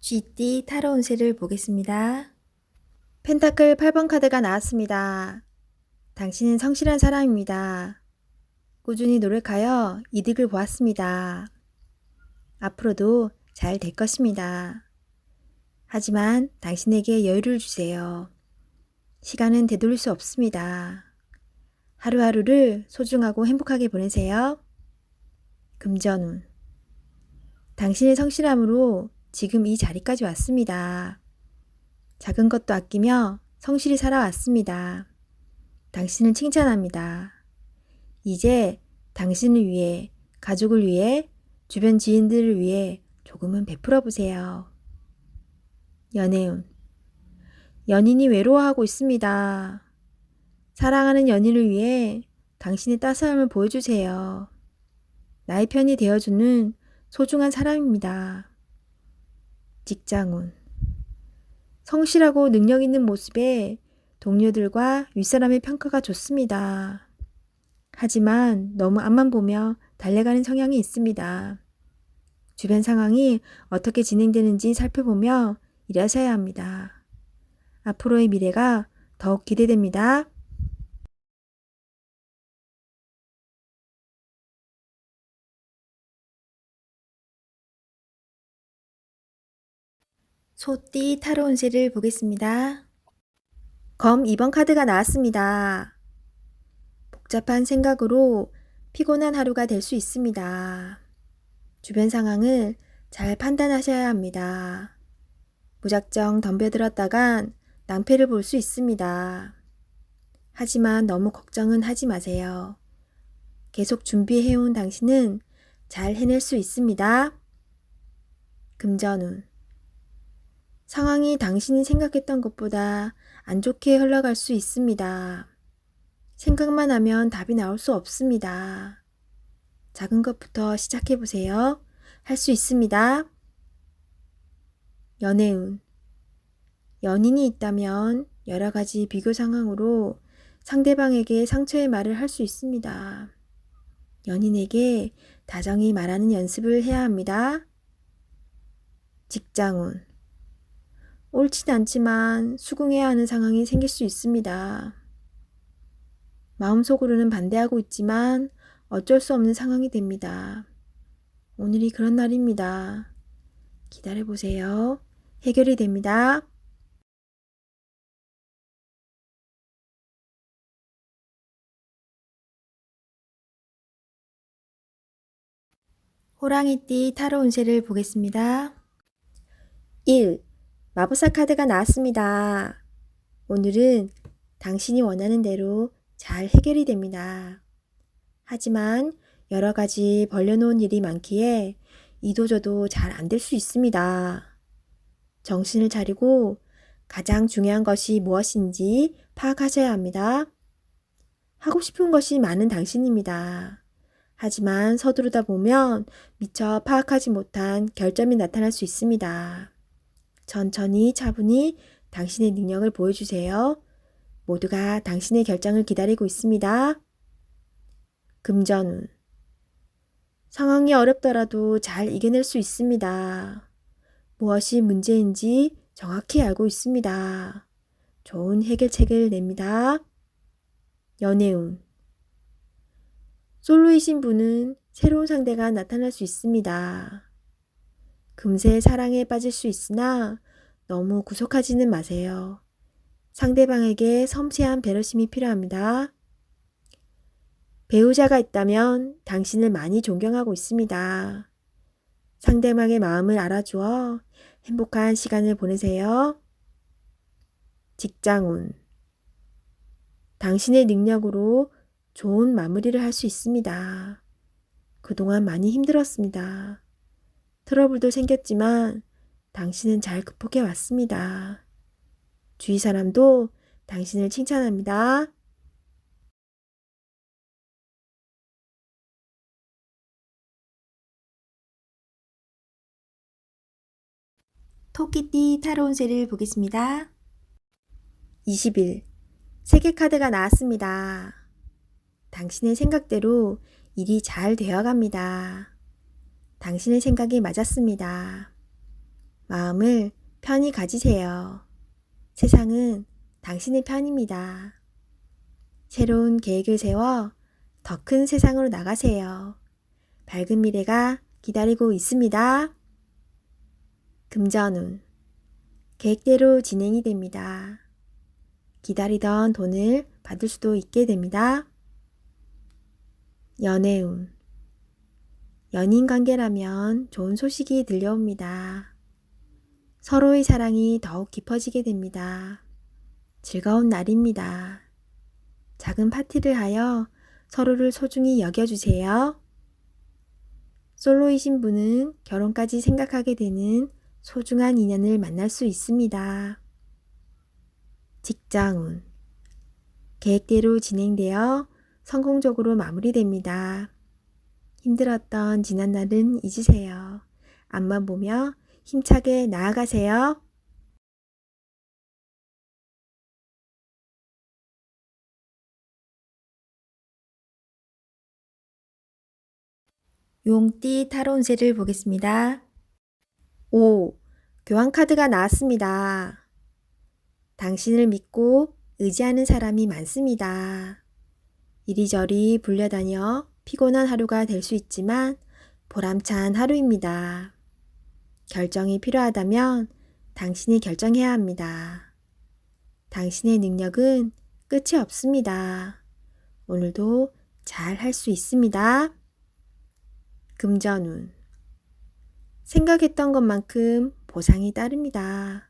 쥐띠 타로 운세를 보겠습니다. 펜타클 8번 카드가 나왔습니다. 당신은 성실한 사람입니다. 꾸준히 노력하여 이득을 보았습니다. 앞으로도 잘 될 것입니다. 하지만 당신에게 여유를 주세요. 시간은 되돌릴 수 없습니다. 하루하루를 소중하고 행복하게 보내세요. 금전운. 당신의 성실함으로 지금 이 자리까지 왔습니다. 작은 것도 아끼며 성실히 살아왔습니다. 당신을 칭찬합니다. 이제 당신을 위해, 가족을 위해, 주변 지인들을 위해 조금은 베풀어 보세요. 연애운. 연인이 외로워하고 있습니다. 사랑하는 연인을 위해 당신의 따스함을 보여주세요. 나의 편이 되어주는 소중한 사람입니다. 직장운. 성실하고 능력 있는 모습에 동료들과 윗사람의 평가가 좋습니다. 하지만 너무 앞만 보며 달려가는 성향이 있습니다. 주변 상황이 어떻게 진행되는지 살펴보며 일하셔야 합니다. 앞으로의 미래가 더욱 기대됩니다. 소띠 타로 운세를 보겠습니다. 검 2번 카드가 나왔습니다. 복잡한 생각으로 피곤한 하루가 될 수 있습니다. 주변 상황을 잘 판단하셔야 합니다. 무작정 덤벼들었다간 낭패를 볼 수 있습니다. 하지만 너무 걱정은 하지 마세요. 계속 준비해온 당신은 잘 해낼 수 있습니다. 금전운. 상황이 당신이 생각했던 것보다 안 좋게 흘러갈 수 있습니다. 생각만 하면 답이 나올 수 없습니다. 작은 것부터 시작해보세요. 할 수 있습니다. 연애운. 연인이 있다면 여러 가지 비교 상황으로 상대방에게 상처의 말을 할 수 있습니다. 연인에게 다정히 말하는 연습을 해야 합니다. 직장운. 옳진 않지만 수긍해야 하는 상황이 생길 수 있습니다. 마음속으로는 반대하고 있지만 어쩔 수 없는 상황이 됩니다. 오늘이 그런 날입니다. 기다려보세요. 해결이 됩니다. 호랑이띠 타로 운세를 보겠습니다. 1. 마법사 카드가 나왔습니다. 오늘은 당신이 원하는 대로 잘 해결이 됩니다. 하지만 여러 가지 벌려놓은 일이 많기에 이도저도 잘 안 될 수 있습니다. 정신을 차리고 가장 중요한 것이 무엇인지 파악하셔야 합니다. 하고 싶은 것이 많은 당신입니다. 하지만 서두르다 보면 미처 파악하지 못한 결점이 나타날 수 있습니다. 천천히 차분히 당신의 능력을 보여주세요. 모두가 당신의 결정을 기다리고 있습니다. 금전운. 상황이 어렵더라도 잘 이겨낼 수 있습니다. 무엇이 문제인지 정확히 알고 있습니다. 좋은 해결책을 냅니다. 연애운. 솔로이신 분은 새로운 상대가 나타날 수 있습니다. 금세 사랑에 빠질 수 있으나 너무 구속하지는 마세요. 상대방에게 섬세한 배려심이 필요합니다. 배우자가 있다면 당신을 많이 존경하고 있습니다. 상대방의 마음을 알아주어 행복한 시간을 보내세요. 직장운. 당신의 능력으로 좋은 마무리를 할 수 있습니다. 그동안 많이 힘들었습니다. 트러블도 생겼지만 당신은 잘 극복해 왔습니다. 주위 사람도 당신을 칭찬합니다. 토끼띠 타로 운세를 보겠습니다. 20일 세계 카드가 나왔습니다. 당신의 생각대로 일이 잘 되어갑니다. 당신의 생각이 맞았습니다. 마음을 편히 가지세요. 세상은 당신의 편입니다. 새로운 계획을 세워 더 큰 세상으로 나가세요. 밝은 미래가 기다리고 있습니다. 금전운. 계획대로 진행이 됩니다. 기다리던 돈을 받을 수도 있게 됩니다. 연애운. 연인 관계라면 좋은 소식이 들려옵니다. 서로의 사랑이 더욱 깊어지게 됩니다. 즐거운 날입니다. 작은 파티를 하여 서로를 소중히 여겨주세요. 솔로이신 분은 결혼까지 생각하게 되는 소중한 인연을 만날 수 있습니다. 직장운. 계획대로 진행되어 성공적으로 마무리됩니다. 힘들었던 지난날은 잊으세요. 앞만 보며 힘차게 나아가세요. 용띠 타로 운세를 보겠습니다. 5. 교환카드가 나왔습니다. 당신을 믿고 의지하는 사람이 많습니다. 이리저리 불려다녀 피곤한 하루가 될 수 있지만 보람찬 하루입니다. 결정이 필요하다면 당신이 결정해야 합니다. 당신의 능력은 끝이 없습니다. 오늘도 잘 할 수 있습니다. 금전운. 생각했던 것만큼 보상이 따릅니다.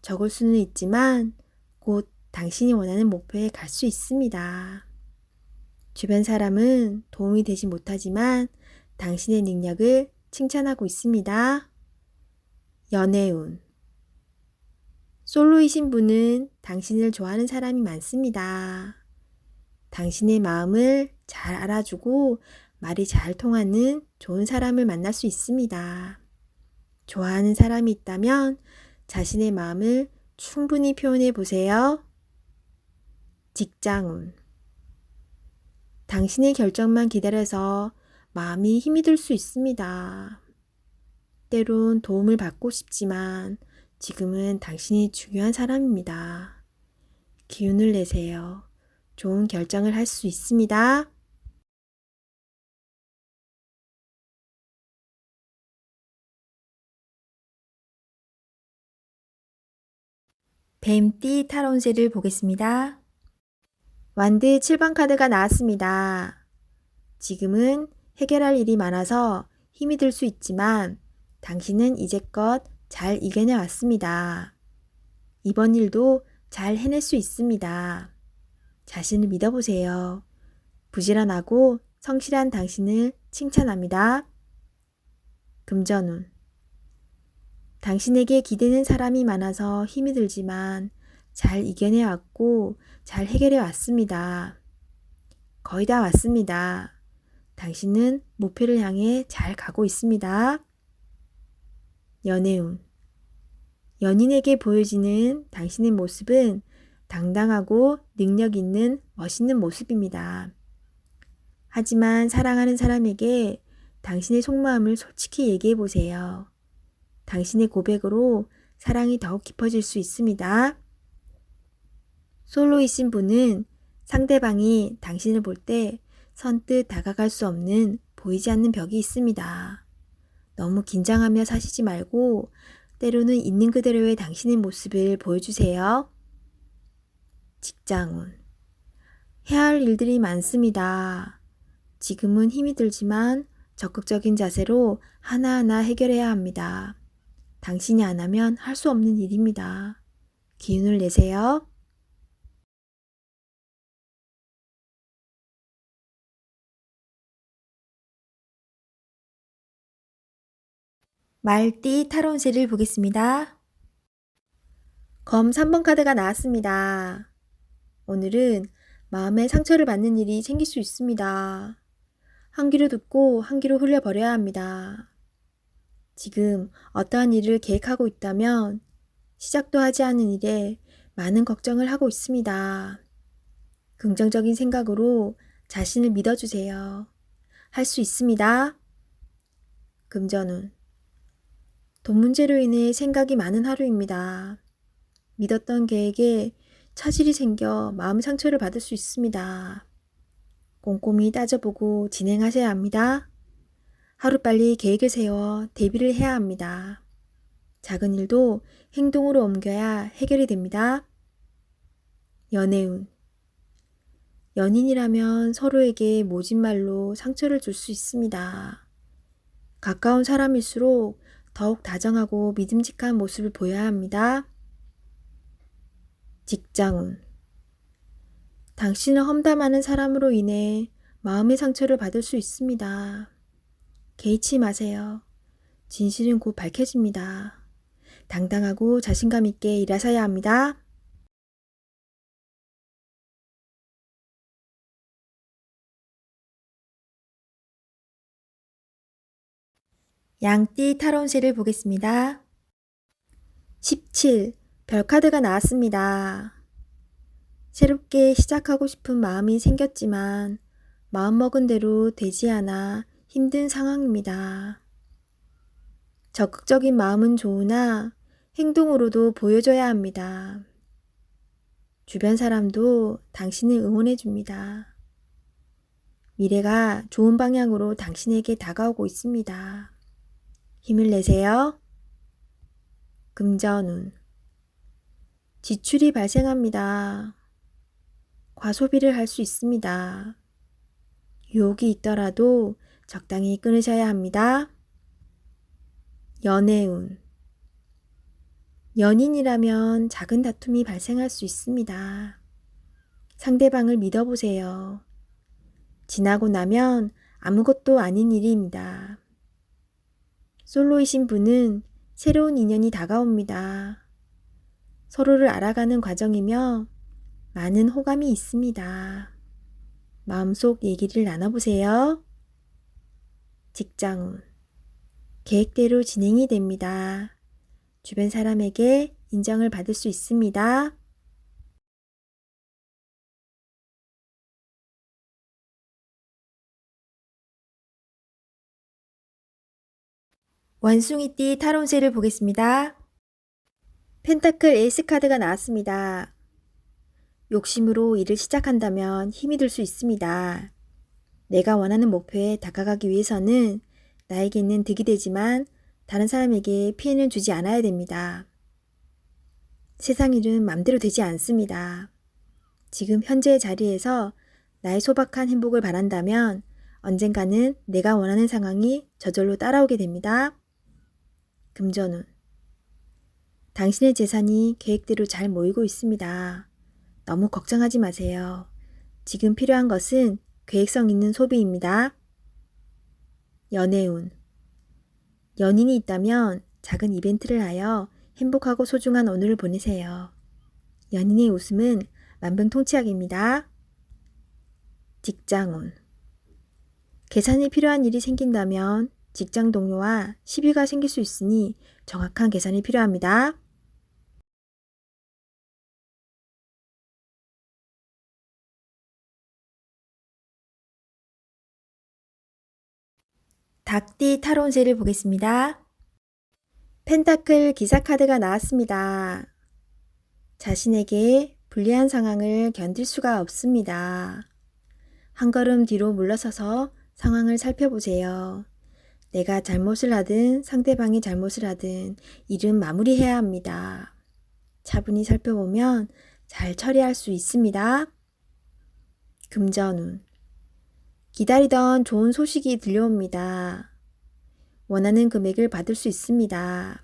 적을 수는 있지만 곧 당신이 원하는 목표에 갈 수 있습니다. 주변 사람은 도움이 되지 못하지만 당신의 능력을 칭찬하고 있습니다. 연애운. 솔로이신 분은 당신을 좋아하는 사람이 많습니다. 당신의 마음을 잘 알아주고 말이 잘 통하는 좋은 사람을 만날 수 있습니다. 좋아하는 사람이 있다면 자신의 마음을 충분히 표현해 보세요. 직장운. 당신의 결정만 기다려서 마음이 힘이 들 수 있습니다. 때론 도움을 받고 싶지만 지금은 당신이 중요한 사람입니다. 기운을 내세요. 좋은 결정을 할 수 있습니다. 뱀띠 타로 운세를 보겠습니다. 완드 7번 카드가 나왔습니다. 지금은 해결할 일이 많아서 힘이 들 수 있지만 당신은 이제껏 잘 이겨내 왔습니다. 이번 일도 잘 해낼 수 있습니다. 자신을 믿어보세요. 부지런하고 성실한 당신을 칭찬합니다. 금전운. 당신에게 기대는 사람이 많아서 힘이 들지만 잘 이겨내 왔고 잘 해결해 왔습니다. 거의 다 왔습니다. 당신은 목표를 향해 잘 가고 있습니다. 연애운. 연인에게 보여지는 당신의 모습은 당당하고 능력 있는 멋있는 모습입니다. 하지만 사랑하는 사람에게 당신의 속마음을 솔직히 얘기해 보세요. 당신의 고백으로 사랑이 더욱 깊어질 수 있습니다. 솔로이신 분은 상대방이 당신을 볼 때 선뜻 다가갈 수 없는 보이지 않는 벽이 있습니다. 너무 긴장하며 사시지 말고 때로는 있는 그대로의 당신의 모습을 보여주세요. 직장운. 해야 할 일들이 많습니다. 지금은 힘이 들지만 적극적인 자세로 하나하나 해결해야 합니다. 당신이 안 하면 할 수 없는 일입니다. 기운을 내세요. 말띠 타로 운세를 보겠습니다. 검 3번 카드가 나왔습니다. 오늘은 마음에 상처를 받는 일이 생길 수 있습니다. 한 귀로 듣고 한 귀로 흘려버려야 합니다. 지금 어떠한 일을 계획하고 있다면 시작도 하지 않은 일에 많은 걱정을 하고 있습니다. 긍정적인 생각으로 자신을 믿어주세요. 할 수 있습니다. 금전운. 돈 문제로 인해 생각이 많은 하루입니다. 믿었던 계획에 차질이 생겨 마음 상처를 받을 수 있습니다. 꼼꼼히 따져보고 진행하셔야 합니다. 하루빨리 계획을 세워 대비를 해야 합니다. 작은 일도 행동으로 옮겨야 해결이 됩니다. 연애운. 연인이라면 서로에게 모진 말로 상처를 줄 수 있습니다. 가까운 사람일수록 더욱 다정하고 믿음직한 모습을 보여야 합니다. 직장운. 당신을 험담하는 사람으로 인해 마음의 상처를 받을 수 있습니다. 개의치 마세요. 진실은 곧 밝혀집니다. 당당하고 자신감 있게 일하셔야 합니다. 양띠 타로운세를 보겠습니다. 17. 별카드가 나왔습니다. 새롭게 시작하고 싶은 마음이 생겼지만 마음먹은 대로 되지 않아 힘든 상황입니다. 적극적인 마음은 좋으나 행동으로도 보여줘야 합니다. 주변 사람도 당신을 응원해 줍니다. 미래가 좋은 방향으로 당신에게 다가오고 있습니다. 힘을 내세요. 금전운. 지출이 발생합니다. 과소비를 할 수 있습니다. 유혹이 있더라도 적당히 끊으셔야 합니다. 연애운. 연인이라면 작은 다툼이 발생할 수 있습니다. 상대방을 믿어보세요. 지나고 나면 아무것도 아닌 일입니다. 솔로이신 분은 새로운 인연이 다가옵니다. 서로를 알아가는 과정이며 많은 호감이 있습니다. 마음속 얘기를 나눠보세요. 직장운. 계획대로 진행이 됩니다. 주변 사람에게 인정을 받을 수 있습니다. 원숭이띠 타로운세를 보겠습니다. 펜타클 에이스 카드가 나왔습니다. 욕심으로 일을 시작한다면 힘이 들 수 있습니다. 내가 원하는 목표에 다가가기 위해서는 나에게 있는 득이 되지만 다른 사람에게 피해는 주지 않아야 됩니다. 세상 일은 맘대로 되지 않습니다. 지금 현재의 자리에서 나의 소박한 행복을 바란다면 언젠가는 내가 원하는 상황이 저절로 따라오게 됩니다. 금전운. 당신의 재산이 계획대로 잘 모이고 있습니다. 너무 걱정하지 마세요. 지금 필요한 것은 계획성 있는 소비입니다. 연애운. 연인이 있다면 작은 이벤트를 하여 행복하고 소중한 오늘을 보내세요. 연인의 웃음은 만병통치약입니다. 직장운. 계산이 필요한 일이 생긴다면 직장 동료와 시비가 생길 수 있으니 정확한 계산이 필요합니다. 닭띠 타로운세를 보겠습니다. 펜타클 기사 카드가 나왔습니다. 자신에게 불리한 상황을 견딜 수가 없습니다. 한 걸음 뒤로 물러서서 상황을 살펴보세요. 내가 잘못을 하든 상대방이 잘못을 하든 일은 마무리해야 합니다. 차분히 살펴보면 잘 처리할 수 있습니다. 금전운. 기다리던 좋은 소식이 들려옵니다. 원하는 금액을 받을 수 있습니다.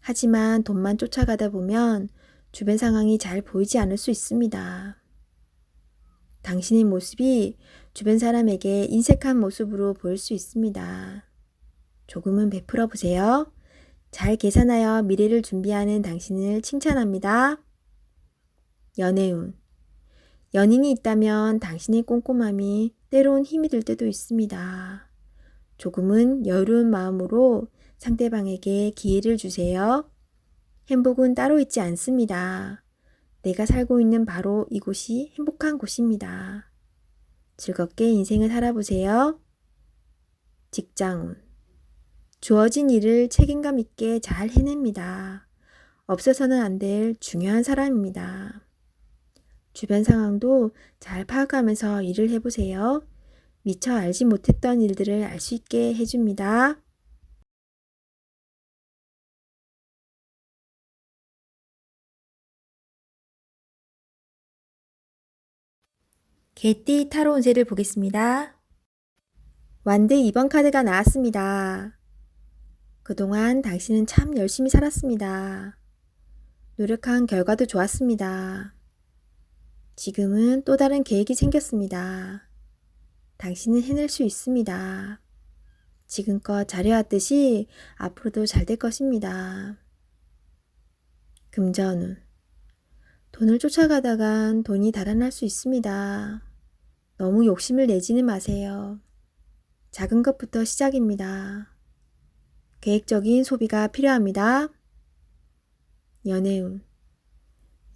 하지만 돈만 쫓아가다 보면 주변 상황이 잘 보이지 않을 수 있습니다. 당신의 모습이 주변 사람에게 인색한 모습으로 보일 수 있습니다. 조금은 베풀어 보세요. 잘 계산하여 미래를 준비하는 당신을 칭찬합니다. 연애운. 연인이 있다면 당신의 꼼꼼함이 때론 힘이 들 때도 있습니다. 조금은 여유로운 마음으로 상대방에게 기회를 주세요. 행복은 따로 있지 않습니다. 내가 살고 있는 바로 이곳이 행복한 곳입니다. 즐겁게 인생을 살아보세요. 직장운. 주어진 일을 책임감 있게 잘 해냅니다. 없어서는 안 될 중요한 사람입니다. 주변 상황도 잘 파악하면서 일을 해보세요. 미처 알지 못했던 일들을 알 수 있게 해줍니다. 개띠 타로 운세를 보겠습니다. 완드 2번 카드가 나왔습니다. 그동안 당신은 참 열심히 살았습니다. 노력한 결과도 좋았습니다. 지금은 또 다른 계획이 생겼습니다. 당신은 해낼 수 있습니다. 지금껏 잘해왔듯이 앞으로도 잘 될 것입니다. 금전운. 돈을 쫓아가다간 돈이 달아날 수 있습니다. 너무 욕심을 내지는 마세요. 작은 것부터 시작입니다. 계획적인 소비가 필요합니다. 연애운.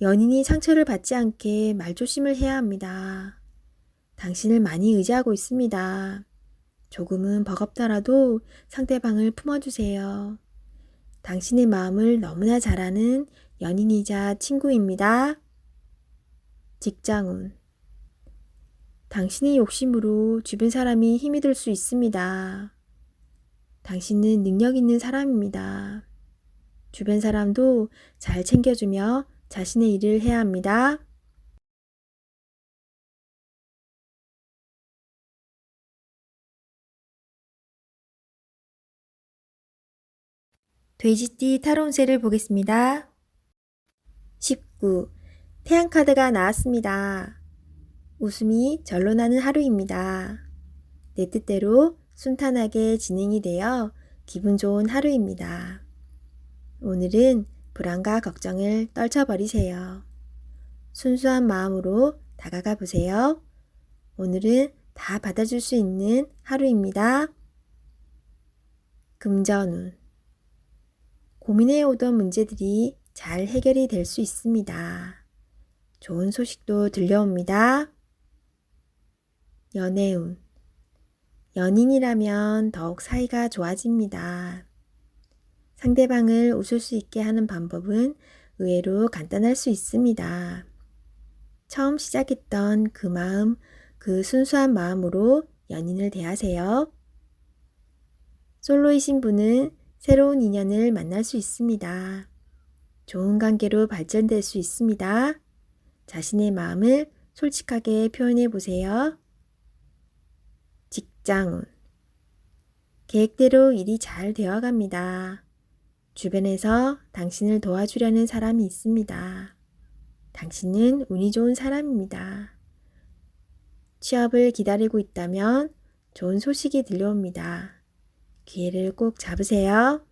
연인이 상처를 받지 않게 말조심을 해야 합니다. 당신을 많이 의지하고 있습니다. 조금은 버겁더라도 상대방을 품어주세요. 당신의 마음을 너무나 잘 아는 연인이자 친구입니다. 직장운. 당신의 욕심으로 주변 사람이 힘이 들 수 있습니다. 당신은 능력 있는 사람입니다. 주변 사람도 잘 챙겨주며 자신의 일을 해야 합니다. 돼지띠 타로 운세를 보겠습니다. 19. 태양카드가 나왔습니다. 웃음이 절로 나는 하루입니다. 내 뜻대로 순탄하게 진행이 되어 기분 좋은 하루입니다. 오늘은 불안과 걱정을 떨쳐버리세요. 순수한 마음으로 다가가 보세요. 오늘은 다 받아줄 수 있는 하루입니다. 금전운. 고민해오던 문제들이 잘 해결이 될 수 있습니다. 좋은 소식도 들려옵니다. 연애운. 연인이라면 더욱 사이가 좋아집니다. 상대방을 웃을 수 있게 하는 방법은 의외로 간단할 수 있습니다. 처음 시작했던 그 마음, 그 순수한 마음으로 연인을 대하세요. 솔로이신 분은 새로운 인연을 만날 수 있습니다. 좋은 관계로 발전될 수 있습니다. 자신의 마음을 솔직하게 표현해 보세요. 직장운. 계획대로 일이 잘 되어갑니다. 주변에서 당신을 도와주려는 사람이 있습니다. 당신은 운이 좋은 사람입니다. 취업을 기다리고 있다면 좋은 소식이 들려옵니다. 기회를 꼭 잡으세요.